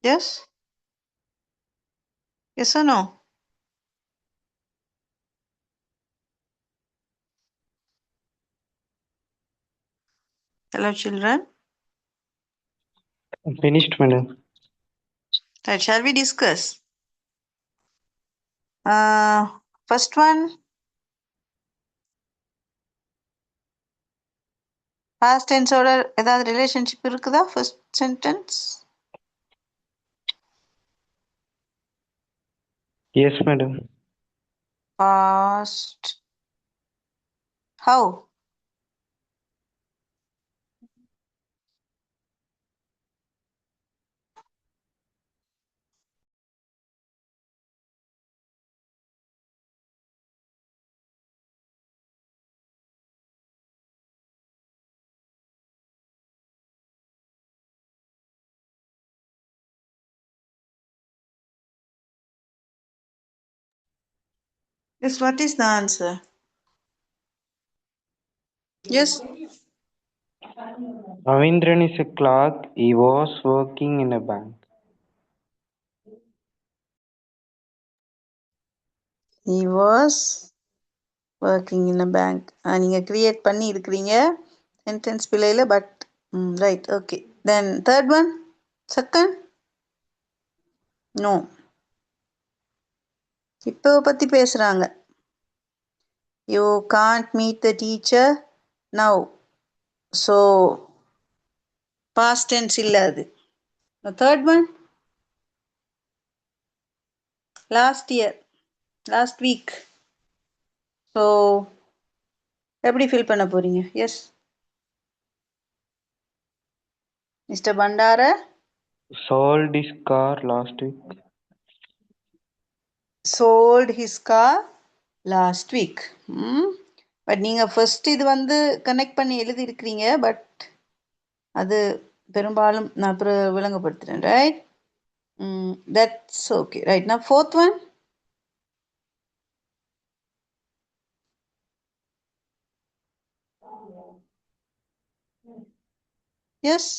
Yes? Yes or no? Hello, children. Finished, madam. Right, shall we discuss? First one, past tense ஓட ஏதாவது ரிலேஷன்ஷிப் இருக்குதா? First sentence. Yes, madam. Past. How? Yes, what is the answer? Yes. Ravindran is a clerk. He was working in a bank. He was working in a bank. நீங்க create பண்ணி இருக்கிறீங்க sentence பிள்ளையில but right okay. Then third one, second. No, இப்போ பற்றி பேசுகிறாங்க. You can't meet the teacher now. So past tense இல்லை அது. Third one, last year, last week. So எப்படி ஃபில் பண்ண போறீங்க? Yes mister Bandara Sold his car last week. sold his car last week. But நீங்கள் first இது வந்து connect பண்ணி எழுதியிருக்கிறீங்க. But அது பெரும்பாலும் நான் அப்புறம் விளங்கப்படுத்துகிறேன். Right, that's okay. ரைட், நான் fourth one. Yes,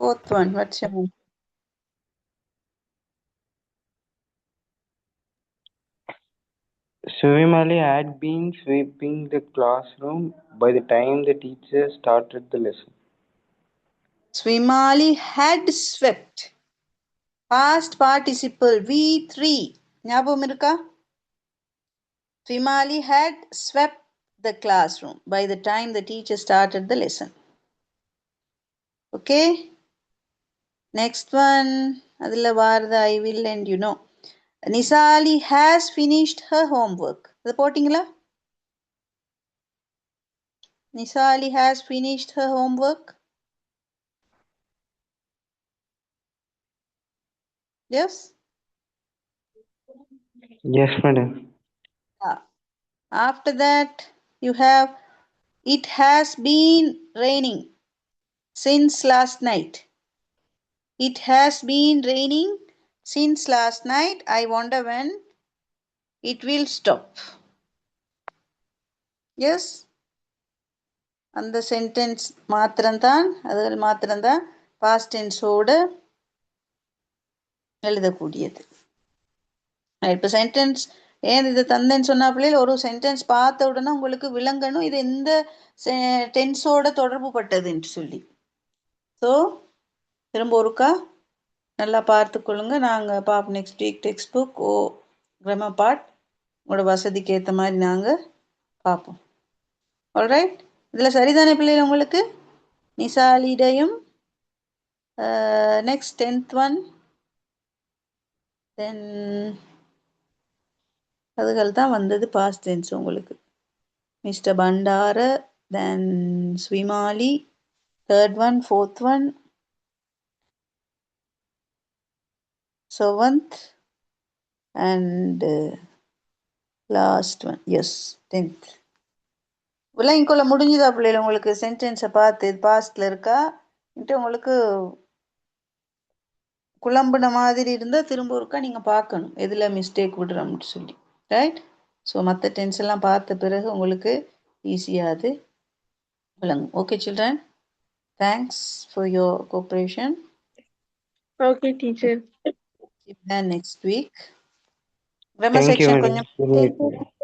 fourth one, what's your name? Suvimali had been sweeping the classroom by the time the teacher started the lesson. Swimali had swept. Past participle V3. ஞாபகம் இருக்கா? Swimali had swept the classroom by the time the teacher started the lesson. Okay? Next one, அதில் வாரது I will and you know. Nisali has finished her homework. அது போட்டிங்களா? Nisali has finished her homework. Yes? Yes, madam. After that, you have it has been raining since last night. It has been raining since last night. I wonder when it will stop. Yes? அந்த sentence மாத்திரம்தான், அதுகள் மாத்திரம்தான் past டென்ஸோடு எழுதக்கூடியது. இப்போ sentence ஏன் இது தந்தேன்னு சொன்னா பிள்ளைகள், ஒரு சென்டென்ஸ் பார்த்த உடனே உங்களுக்கு விளங்கணும் இது எந்த டென்ஸோட தொடர்பு பட்டதுன்னு சொல்லி. ஸோ திரும்ப ஒருக்கா நல்லா பார்த்துக்கொள்ளுங்க. நாங்கள் பார்ப்போம் next week text book grammar part உங்களோட வசதிக்கு ஏற்ற மாதிரி நாங்கள் பார்ப்போம். ஆல்ரைட், இதில் சரிதானே பிள்ளைகள் உங்களுக்கு? நிசாலிடையும் நெக்ஸ்ட் 10th ஒன், தென் அதுகள் தான் வந்தது பாஸ்ட் டென்ஸ் உங்களுக்கு. மிஸ்டர் பண்டார, தென் ஸ்விமாலி, third one, fourth one, seventh and last one. Yes, 10th. விளங்கிக்கொள்ள முடிஞ்சுதா பிள்ளைகள் உங்களுக்கு? சென்டென்ஸை பார்த்து இது பாஸ்டில் இருக்கான்ட்டு உங்களுக்கு குழம்புன மாதிரி இருந்தால் திரும்ப ஒருக்கா நீங்கள் பார்க்கணும் எதில் மிஸ்டேக் விடுறோம்னு சொல்லி. ரைட், ஸோ மற்ற டென்ஸ் எல்லாம் பார்த்த பிறகு உங்களுக்கு ஈஸியாக அது விளங்கும். Okay children, thanks for your cooperation. Okay, teacher. Next week grammar Thank you, section madam. கொஞ்சம் Good night.